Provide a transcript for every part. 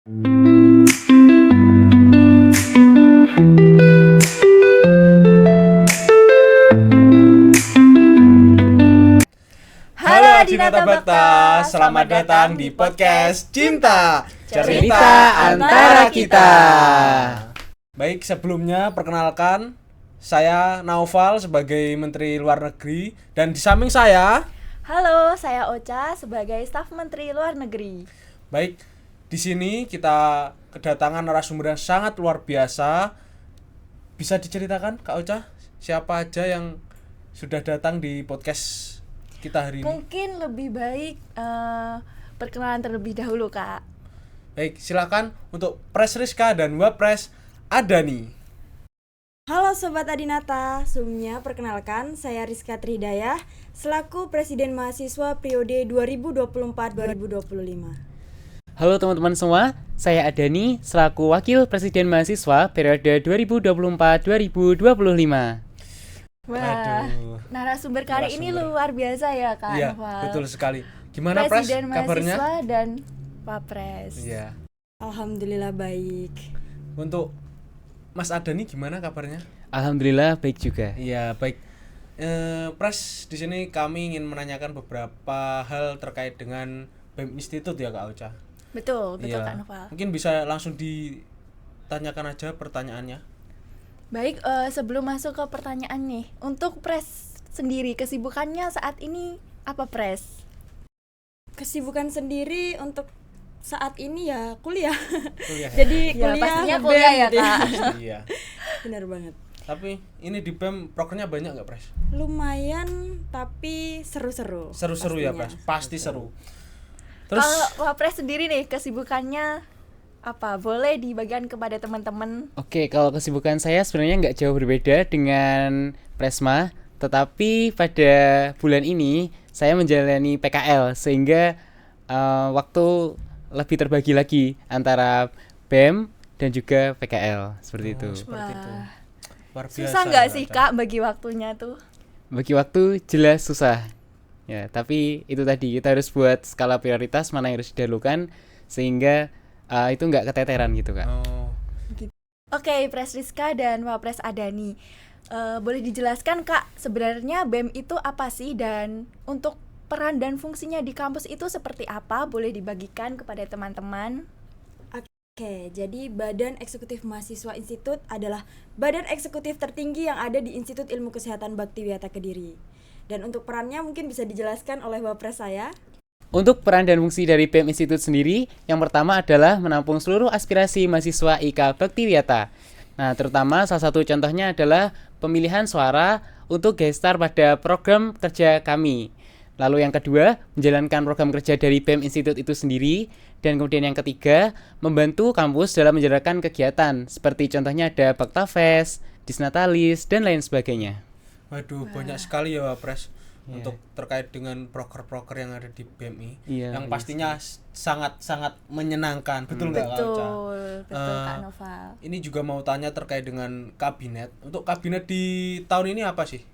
Halo Adinata Bakta, selamat datang di podcast Cinta Cerita Antara Kita. Baik, sebelumnya perkenalkan, saya Naufal sebagai Menteri Luar Negeri dan di samping saya. Halo, saya Ocha sebagai staf Menteri Luar Negeri. Baik, di sini kita kedatangan narasumber yang sangat luar biasa. Bisa diceritakan Kak Ocha, siapa aja yang sudah datang di podcast kita hari ini? Mungkin lebih baik perkenalan terlebih dahulu, Kak. Baik, silakan untuk Pres Rizka dan Wapres Adani. Halo Sobat Adinata, sebelumnya perkenalkan saya Rizka Tridayah selaku Presiden Mahasiswa periode 2024-2025. Halo teman-teman semua, saya Adani selaku Wakil Presiden Mahasiswa periode 2024-2025. Wah, Aduh. narasumber kali ini Narasumber. luar biasa ya, Kak. Iya, Noval. betul sekali. Gimana Pres Presiden kabarnya? Mahasiswa dan Wapres. Iya. Alhamdulillah baik. Untuk Mas Adani gimana kabarnya? Alhamdulillah baik juga. Iya, baik. Pres, di sini kami ingin menanyakan beberapa hal terkait dengan BEM Institute ya Kak Ocha. Betul, Iya. Kak Noval. Mungkin bisa langsung ditanyakan aja pertanyaannya. Baik, sebelum masuk ke pertanyaan nih, untuk Pres sendiri kesibukannya saat ini apa, Pres? Kesibukan sendiri untuk saat ini ya kuliah. Kuliah. Jadi Ya, kuliah pastinya nge-BEM kuliah ya, gitu ya. Kak. Iya. Benar banget. Tapi ini di BEM prokernya banyak nggak Pres? Lumayan tapi seru-seru. Seru-seru ya pastinya. Pres, pasti seru. Terus Kalau Wapres sendiri nih kesibukannya apa? Boleh dibagikan kepada teman-teman. Oke, kalau kesibukan saya sebenarnya nggak jauh berbeda dengan Presma, tetapi pada bulan ini saya menjalani PKL sehingga waktu lebih terbagi lagi antara BEM dan juga PKL seperti itu. seperti itu. Wah, Luar biasa. susah nggak ya, sih, Ocha. Kak, bagi waktunya tuh? Bagi waktu jelas susah. Ya, tapi itu tadi kita harus buat skala prioritas mana yang harus didahulukan sehingga itu nggak keteteran gitu, Kak. Oh. Oke, Pres Rizka dan Wapres Adani, boleh dijelaskan, Kak, sebenarnya BEM itu apa sih dan untuk peran dan fungsinya di kampus itu seperti apa? Boleh dibagikan kepada teman-teman. Oke, jadi Badan Eksekutif Mahasiswa Institut adalah badan eksekutif tertinggi yang ada di Institut Ilmu Kesehatan Baktiwiyata Kediri. Dan untuk perannya mungkin bisa dijelaskan oleh Wapres saya. Untuk peran dan fungsi dari BEM Institute sendiri, yang pertama adalah menampung seluruh aspirasi mahasiswa IK Baktiwiyata. Nah, terutama salah satu contohnya adalah pemilihan suara untuk gestar pada program kerja kami. Lalu yang kedua, menjalankan program kerja dari BEM Institute itu sendiri. Dan kemudian yang ketiga, membantu kampus dalam menjalankan kegiatan. Seperti contohnya ada Baktafest, Disnatalis, dan lain sebagainya. Waduh, banyak sekali ya Pres. Iya. Untuk terkait dengan proker-proker yang ada di BMI, Iya, yang iya pastinya sangat-sangat menyenangkan, betul nggak Kak Ocha? Betul, Kak Noval. Ini juga mau tanya terkait dengan kabinet. Untuk kabinet di tahun ini apa sih?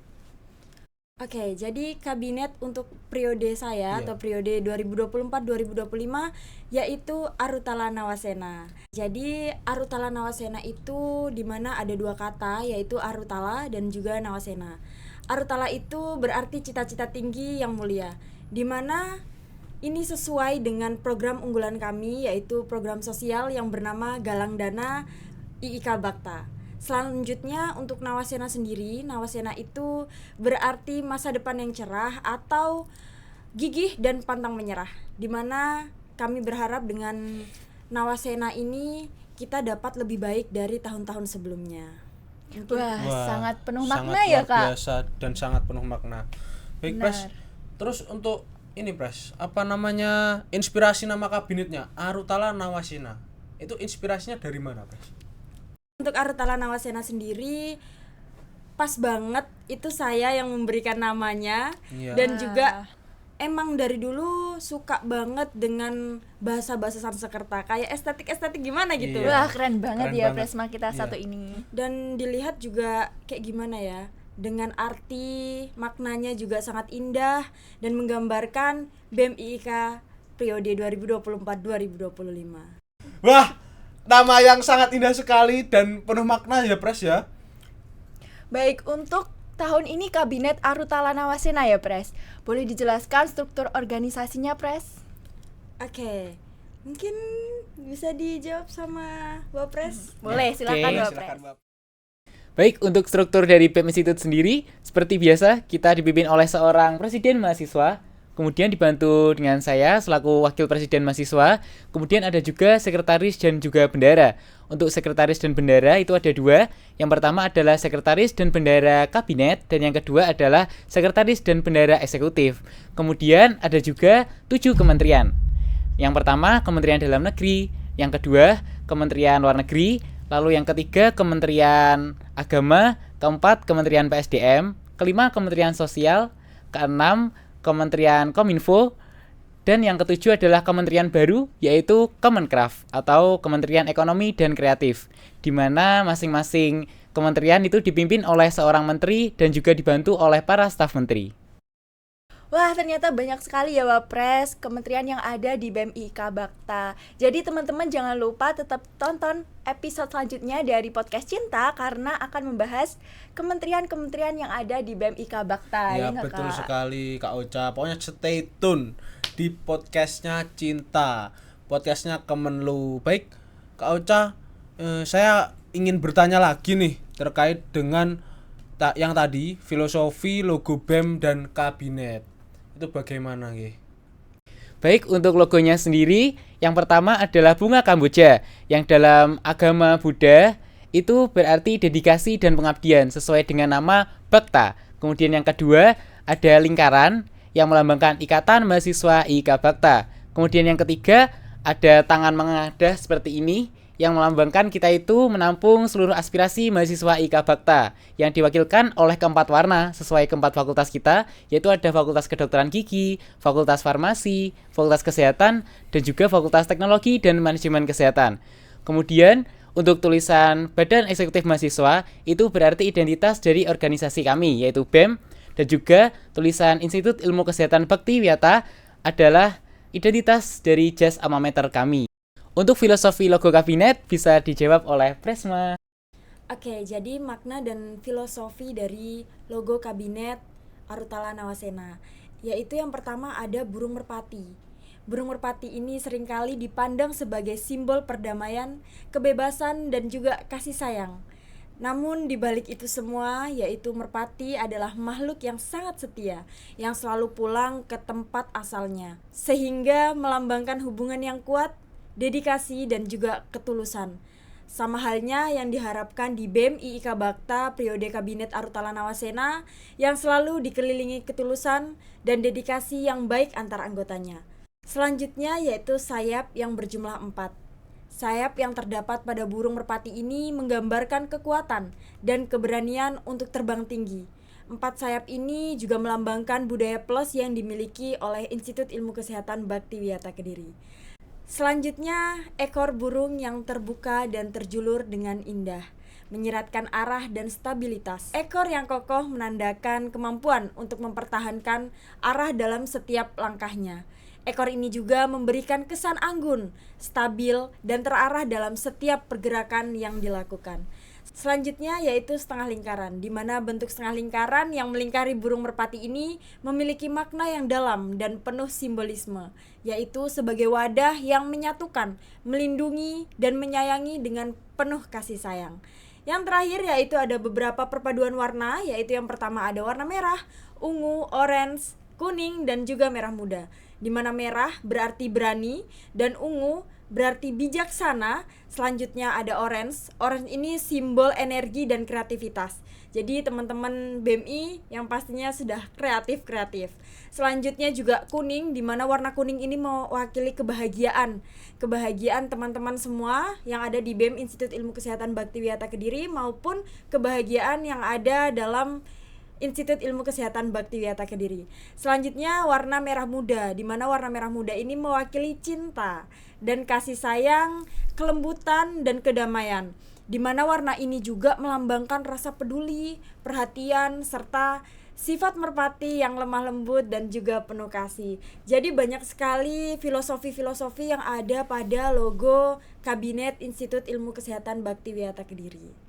Oke, jadi kabinet untuk periode saya Iya. atau periode 2024-2025 yaitu Arutala Nawasena. Jadi Arutala Nawasena itu dimana ada dua kata yaitu Arutala dan juga Nawasena. Arutala itu berarti cita-cita tinggi yang mulia, dimana ini sesuai dengan program unggulan kami yaitu program sosial yang bernama Galang Dana IIK Bakta. Selanjutnya untuk Nawasena sendiri, Nawasena itu berarti masa depan yang cerah atau gigih dan pantang menyerah, dimana kami berharap dengan Nawasena ini kita dapat lebih baik dari tahun-tahun sebelumnya. Wah, sangat penuh sangat makna ya, luar Kak. biasa dan sangat penuh makna. Baik, Benar. Pres. Terus untuk ini, Pres, apa namanya inspirasi nama kabinetnya? Arutala Nawasena. Itu inspirasinya dari mana, Pres? Untuk Arutala Nawasena sendiri pas banget itu saya yang memberikan namanya. Iya. Dan juga emang dari dulu suka banget dengan bahasa-bahasa Sanskerta, kayak estetik gimana gitu. Iya. Wah, keren banget Keren ya banget. Presma kita Iya. satu ini. Dan dilihat juga kayak gimana ya, dengan arti maknanya juga sangat indah dan menggambarkan BEM IIK periode 2024-2025. Wah, nama yang sangat indah sekali dan penuh makna ya Pres ya. Baik, untuk tahun ini Kabinet Arutala Nawasena ya Pres. Boleh dijelaskan struktur organisasinya Pres? Oke, mungkin bisa dijawab sama Wapres. Boleh, silakan Oke, Bapak. Silakan, Bapak. Baik, untuk struktur dari BEM Institute sendiri, seperti biasa, kita dipimpin oleh seorang presiden mahasiswa, kemudian dibantu dengan saya selaku wakil presiden mahasiswa, kemudian ada juga sekretaris dan juga bendara. Untuk sekretaris dan bendara itu ada dua, yang pertama adalah sekretaris dan bendara kabinet, dan yang kedua adalah sekretaris dan bendara eksekutif. Kemudian ada juga 7 kementerian. Yang pertama, Kementerian Dalam Negeri, yang kedua, Kementerian Luar Negeri, lalu yang ketiga, Kementerian Agama, keempat, Kementerian PSDM, kelima, Kementerian Sosial, keenam, Kementerian Kominfo, dan yang ketujuh adalah kementerian baru, yaitu Kemenkraf atau Kementerian Ekonomi dan Kreatif, di mana masing-masing kementerian itu dipimpin oleh seorang menteri dan juga dibantu oleh para staf menteri. Wah, ternyata banyak sekali ya Wapres kementerian yang ada di BEM IK Bakta. Jadi teman-teman jangan lupa tetap tonton episode selanjutnya dari podcast Cinta karena akan membahas kementerian-kementerian yang ada di BEM IK Bakta. Ya nggak, betul Kak? sekali Kak Ocha. Pokoknya stay tune di podcastnya Cinta, podcastnya Kemenlu. Baik Kak Ocha, saya ingin bertanya lagi nih terkait dengan yang tadi filosofi, logo BEM dan kabinet. Itu bagaimana nggih? Baik, untuk logonya sendiri, yang pertama adalah bunga Kamboja, yang dalam agama Buddha itu berarti dedikasi dan pengabdian sesuai dengan nama Bakta. Kemudian yang kedua ada lingkaran yang melambangkan Ikatan Mahasiswa IK Bakta. Kemudian yang ketiga ada tangan mengadah seperti ini yang melambangkan kita itu menampung seluruh aspirasi mahasiswa IK Bakta yang diwakilkan oleh keempat warna sesuai keempat fakultas kita, yaitu ada Fakultas Kedokteran Gigi, Fakultas Farmasi, Fakultas Kesehatan, dan juga Fakultas Teknologi dan Manajemen Kesehatan. Kemudian untuk tulisan Badan Eksekutif Mahasiswa itu berarti identitas dari organisasi kami, yaitu BEM, dan juga tulisan Institut Ilmu Kesehatan Baktiwiyata adalah identitas dari jas alma mater kami. Untuk filosofi logo kabinet bisa dijawab oleh Presma. Oke, jadi makna dan filosofi dari logo kabinet Arutala Nawasena, yaitu yang pertama ada burung merpati. Burung merpati ini seringkali dipandang sebagai simbol perdamaian, kebebasan, dan juga kasih sayang. Namun di balik itu semua, yaitu merpati adalah makhluk yang sangat setia, yang selalu pulang ke tempat asalnya, sehingga melambangkan hubungan yang kuat, dedikasi, dan juga ketulusan. Sama halnya yang diharapkan di BEM IIK Bakta periode Kabinet Arutala Nawasena yang selalu dikelilingi ketulusan dan dedikasi yang baik antar anggotanya. Selanjutnya yaitu sayap yang berjumlah 4. Sayap yang terdapat pada burung merpati ini menggambarkan kekuatan dan keberanian untuk terbang tinggi. 4 sayap ini juga melambangkan budaya plus yang dimiliki oleh Institut Ilmu Kesehatan Baktiwiyata Kediri. Selanjutnya, ekor burung yang terbuka dan terjulur dengan indah, menyiratkan arah dan stabilitas. Ekor yang kokoh menandakan kemampuan untuk mempertahankan arah dalam setiap langkahnya. Ekor ini juga memberikan kesan anggun, stabil, dan terarah dalam setiap pergerakan yang dilakukan. Selanjutnya yaitu setengah lingkaran, di mana bentuk setengah lingkaran yang melingkari burung merpati ini memiliki makna yang dalam dan penuh simbolisme, yaitu sebagai wadah yang menyatukan, melindungi, dan menyayangi dengan penuh kasih sayang. Yang terakhir yaitu ada beberapa perpaduan warna, yaitu yang pertama ada warna merah, ungu, orange, kuning, dan juga merah muda, di mana merah berarti berani dan ungu berarti bijaksana. Selanjutnya ada orange. Orange ini simbol energi dan kreativitas. Jadi teman-teman BMI yang pastinya sudah kreatif. Selanjutnya juga kuning, di mana warna kuning ini mewakili kebahagiaan. Kebahagiaan teman-teman semua yang ada di BEM Institut Ilmu Kesehatan Baktiwiyata Kediri maupun kebahagiaan yang ada dalam Institut Ilmu Kesehatan Baktiwiyata Kediri. Selanjutnya warna merah muda, di mana warna merah muda ini mewakili cinta dan kasih sayang, kelembutan, dan kedamaian. Di mana warna ini juga melambangkan rasa peduli, perhatian, serta sifat merpati yang lemah lembut dan juga penuh kasih. Jadi banyak sekali filosofi-filosofi yang ada pada logo Kabinet Institut Ilmu Kesehatan Baktiwiyata Kediri.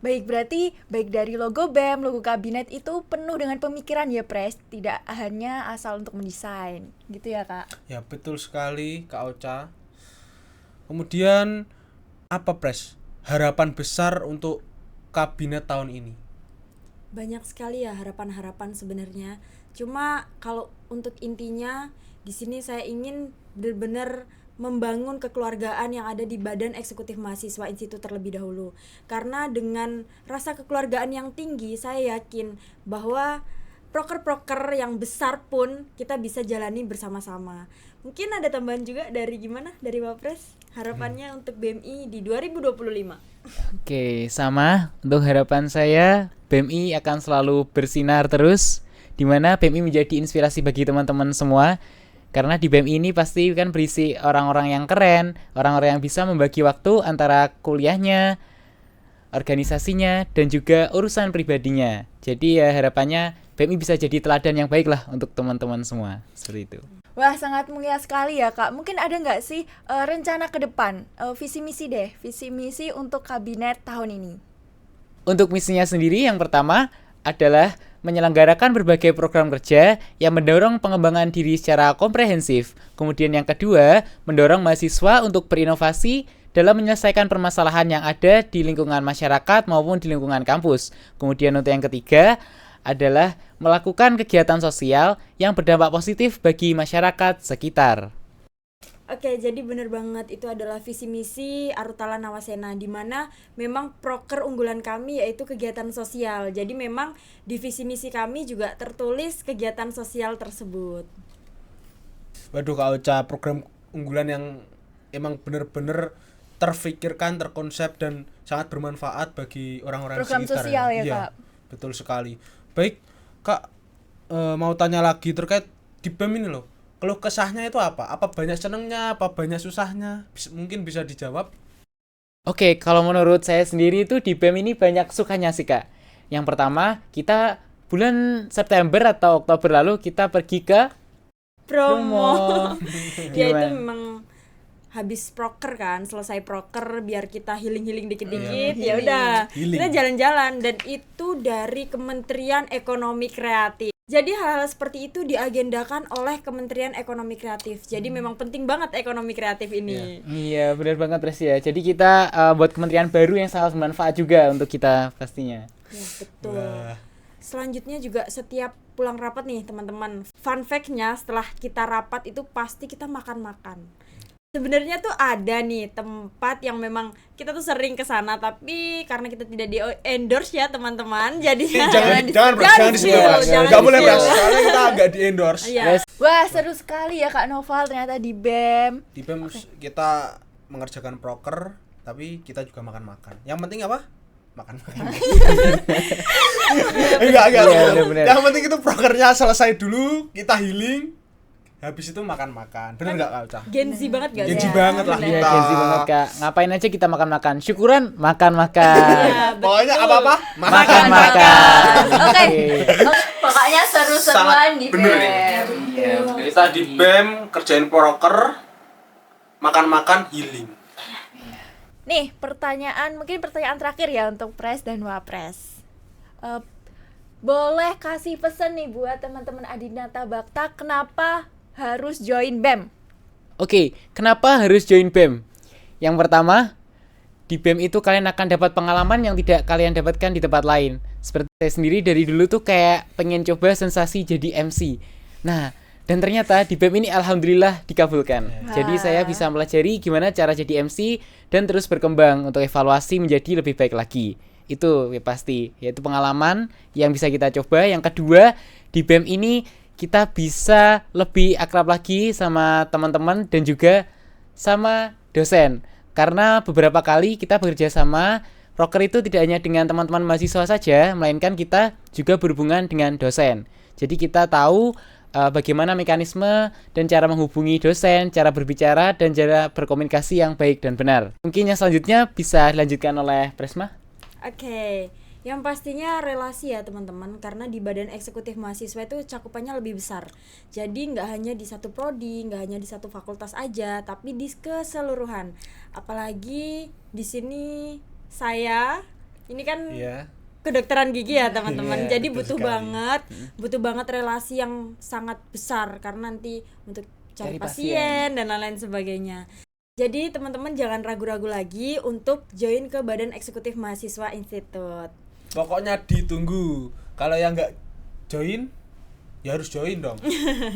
Baik, berarti baik dari logo BEM, logo kabinet itu penuh dengan pemikiran ya, Pres. Tidak hanya asal untuk mendesain. Gitu ya, Kak? Ya, betul sekali Kak Ocha. Kemudian apa, Pres? Harapan besar untuk kabinet tahun ini? Banyak sekali ya harapan-harapan sebenarnya. Cuma kalau untuk intinya di sini saya ingin benar-benar membangun kekeluargaan yang ada di Badan Eksekutif Mahasiswa Institut terlebih dahulu. Karena dengan rasa kekeluargaan yang tinggi, saya yakin bahwa proker-proker yang besar pun kita bisa jalani bersama-sama. Mungkin ada tambahan juga dari gimana? Dari Wapres, harapannya untuk BMI di 2025. Oke, sama. Untuk harapan saya, BMI akan selalu bersinar terus, di mana BMI menjadi inspirasi bagi teman-teman semua. Karena di BEM ini pasti kan berisi orang-orang yang keren, orang-orang yang bisa membagi waktu antara kuliahnya, organisasinya, dan juga urusan pribadinya. Jadi ya harapannya BEM bisa jadi teladan yang baik lah untuk teman-teman semua. Seperti itu. Wah, sangat mulia sekali ya, Kak. Mungkin ada nggak sih rencana ke depan, visi misi untuk kabinet tahun ini? Untuk misinya sendiri yang pertama adalah menyelenggarakan berbagai program kerja yang mendorong pengembangan diri secara komprehensif. Kemudian yang kedua, mendorong mahasiswa untuk berinovasi dalam menyelesaikan permasalahan yang ada di lingkungan masyarakat maupun di lingkungan kampus. Kemudian untuk yang ketiga adalah melakukan kegiatan sosial yang berdampak positif bagi masyarakat sekitar. Oke, jadi benar banget itu adalah visi misi Arutala Nawasena, di mana memang proker unggulan kami yaitu kegiatan sosial. Jadi memang di visi misi kami juga tertulis kegiatan sosial tersebut. Waduh Kak Ocha, program unggulan yang emang benar-benar terfikirkan, terkonsep dan sangat bermanfaat bagi orang-orang Program sekitar. sosial ya, Iya, Kak. betul sekali. Baik, Kak, mau tanya lagi terkait di BEM ini loh. Keluh kesahnya itu apa? Apa banyak senengnya, apa banyak susahnya? Mungkin bisa dijawab. Oke, kalau menurut saya sendiri itu di BEM ini banyak sukanya sih, Kak. Yang pertama, kita bulan September atau Oktober lalu kita pergi ke Promo. Ya itu Gimana? memang habis proker kan, selesai proker biar kita healing dikit-dikit, Iya, ya udah healing. kita jalan-jalan, dan itu dari Kementerian Ekonomi Kreatif. Jadi hal-hal seperti itu diagendakan oleh Kementerian Ekonomi Kreatif. Jadi memang penting banget ekonomi kreatif ini. Iya, benar banget Res ya. Jadi kita buat kementerian baru yang sangat bermanfaat juga untuk kita pastinya. Ya, betul. Wah. Selanjutnya juga setiap pulang rapat nih teman-teman, fun fact-nya setelah kita rapat itu pasti kita makan-makan. Sebenarnya tuh ada nih tempat yang memang kita tuh sering ke sana, tapi karena kita tidak di endorse ya teman-teman, jadi Jangan di-spill. Enggak boleh Mas, soalnya kita agak di-endorse. Iya. Res, Wah, seru sekali ya Kak Noval ternyata di BEM. Di BEM kita mengerjakan proker, tapi kita juga makan-makan. Yang penting apa? Makan-makan. Enggak. Iya, bener. Yang penting itu prokernya selesai dulu, kita healing, habis itu makan-makan. Bener enggak Kak Ocha? Gen Z banget gak Gen Z sih? banget lah iya, kita. Gen Z banget Kak. Ngapain aja kita makan-makan. Syukuran makan-makan. Iya, Pokoknya betul. apa-apa Makan-makan. Oke. Pokoknya seru seruan di bener BEM. Iya, kita di BEM kerjain proker, makan-makan, healing. Nih, mungkin pertanyaan terakhir ya untuk Pres dan Wapres. Boleh kasih pesan nih buat teman-teman Adinata Bakta, kenapa harus join BEM? Oke, kenapa harus join BEM? Yang pertama, di BEM itu kalian akan dapat pengalaman yang tidak kalian dapatkan di tempat lain. Seperti saya sendiri dari dulu tuh kayak pengen coba sensasi jadi MC. Nah, dan ternyata di BEM ini alhamdulillah dikabulkan. Jadi saya bisa pelajari gimana cara jadi MC dan terus berkembang untuk evaluasi menjadi lebih baik lagi. Itu ya pasti, yaitu pengalaman yang bisa kita coba. Yang kedua, di BEM ini kita bisa lebih akrab lagi sama teman-teman dan juga sama dosen. Karena beberapa kali kita bekerja sama, proker itu tidak hanya dengan teman-teman mahasiswa saja, melainkan kita juga berhubungan dengan dosen. Jadi kita tahu bagaimana mekanisme dan cara menghubungi dosen, cara berbicara, dan cara berkomunikasi yang baik dan benar. Mungkin yang selanjutnya bisa dilanjutkan oleh Presma. Oke, Yang pastinya relasi ya teman-teman, karena di badan eksekutif mahasiswa itu cakupannya lebih besar. Jadi nggak hanya di satu prodi, nggak hanya di satu fakultas aja, tapi di keseluruhan. Apalagi di sini saya ini kan Iya. kedokteran gigi ya teman-teman. Iya, Jadi betul butuh banget relasi yang sangat besar karena nanti untuk cari Cari pasien dan lain-lain sebagainya. Jadi teman-teman jangan ragu-ragu lagi untuk join ke Badan Eksekutif Mahasiswa Institut. Pokoknya ditunggu. Kalau yang nggak join, ya harus join dong.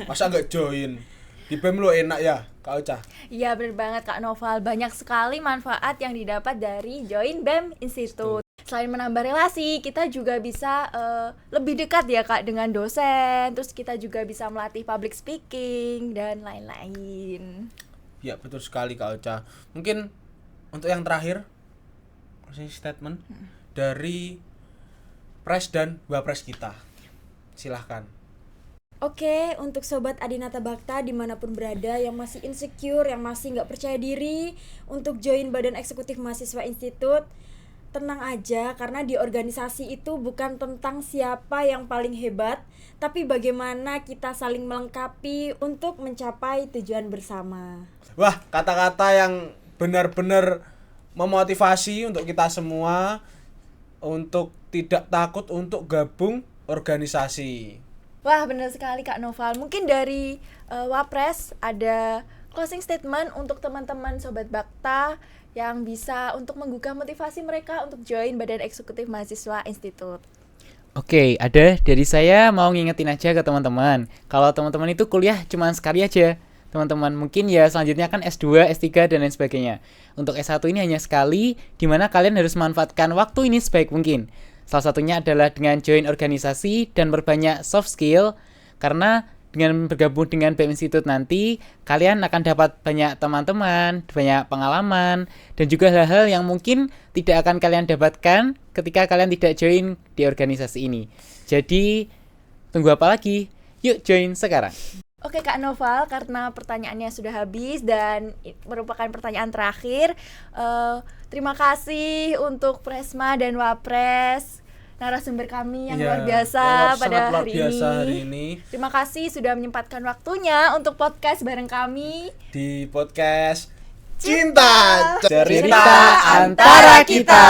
Masa nggak join? Di BEM lo enak ya, Kak Ocha? Iya bener banget Kak Noval, banyak sekali manfaat yang didapat dari join BEM Institut. Selain menambah relasi, kita juga bisa lebih dekat ya Kak dengan dosen. Terus kita juga bisa melatih public speaking dan lain-lain. Ya betul sekali Kak Ocha. Mungkin untuk yang terakhir, closing statement dari Pres dan Wapres kita. Silahkan. Oke, untuk Sobat Adinata Bakta dimanapun berada yang masih insecure, yang masih nggak percaya diri untuk join Badan Eksekutif Mahasiswa Institut, tenang aja karena di organisasi itu bukan tentang siapa yang paling hebat, tapi bagaimana kita saling melengkapi untuk mencapai tujuan bersama. Wah, kata-kata yang benar-benar memotivasi untuk kita semua untuk tidak takut untuk gabung organisasi. Wah bener sekali Kak Noval. Mungkin dari Wapres ada closing statement untuk teman-teman Sobat Bakta yang bisa untuk menggugah motivasi mereka untuk join Badan Eksekutif Mahasiswa Institut. Oke, ada dari saya mau ngingetin aja ke teman-teman. Kalau teman-teman itu kuliah cuma sekali aja. Teman-teman mungkin ya selanjutnya kan S2, S3 dan lain sebagainya. Untuk S1 ini hanya sekali, di mana kalian harus manfaatkan waktu ini sebaik mungkin. Salah satunya adalah dengan join organisasi dan berbanyak soft skill, karena dengan bergabung dengan BEM Institute nanti, kalian akan dapat banyak teman-teman, banyak pengalaman, dan juga hal-hal yang mungkin tidak akan kalian dapatkan ketika kalian tidak join di organisasi ini. Jadi, tunggu apa lagi? Yuk join sekarang. Oke Kak Noval, karena pertanyaannya sudah habis dan merupakan pertanyaan terakhir, terima kasih untuk Presma dan Wapres, narasumber kami yang luar biasa pada hari ini. Terima kasih sudah menyempatkan waktunya untuk podcast bareng kami Di podcast Cinta, cerita Cerita Antara Kita.